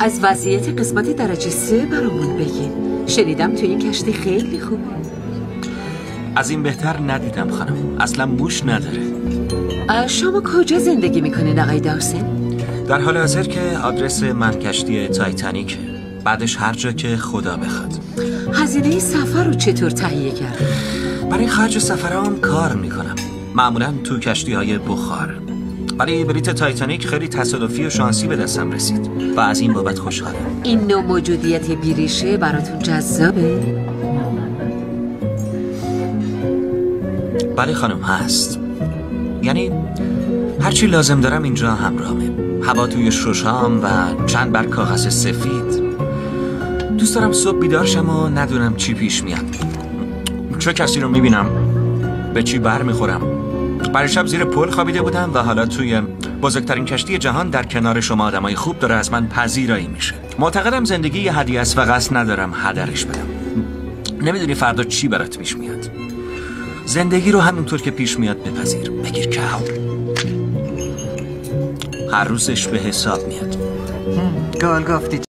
از وضعیت قسمت درجه 3 برامون بگین. شنیدم تو این کشتی خیلی خوبه. از این بهتر ندیدم خانم. اصلا موش نداره. شما کجا زندگی میکنین آقای دارسن؟ در حال حاضر که آدرس من کشتی تایتانیک، بعدش هر جا که خدا بخواد. هزینه سفر رو چطور تهیه کردین؟ برای خرج سفرام کار میکنم، معمولا تو کشتی های بخار. برای بلیت تایتانیک خیلی تصادفی و شانسی به دستم رسید و از این بابت خوشحالم. این نوع موجودیت بیریشه براتون جذابه؟ بله خانم هست. یعنی هرچی لازم دارم اینجا همراهمه. هوا توی ششام و چند بر کاغذ سفید. دوست دارم صبح بیدار شم و ندونم چی پیش میاد، چه کسی رو میبینم، به چی بر میخورم. برای شب زیر پل خوابیده بودم و حالا توی بزرگترین کشتی جهان در کنار شما آدمای خوب داره از من پذیرایی میشه. معتقدم زندگی یه هدیه است و قصد ندارم هدرش بدم. نمیدونی فردا چی برات پیش میاد. زندگی رو همونطور که پیش میاد بپذیر. بگیر که هر روزش به حساب میاد. گال گفتی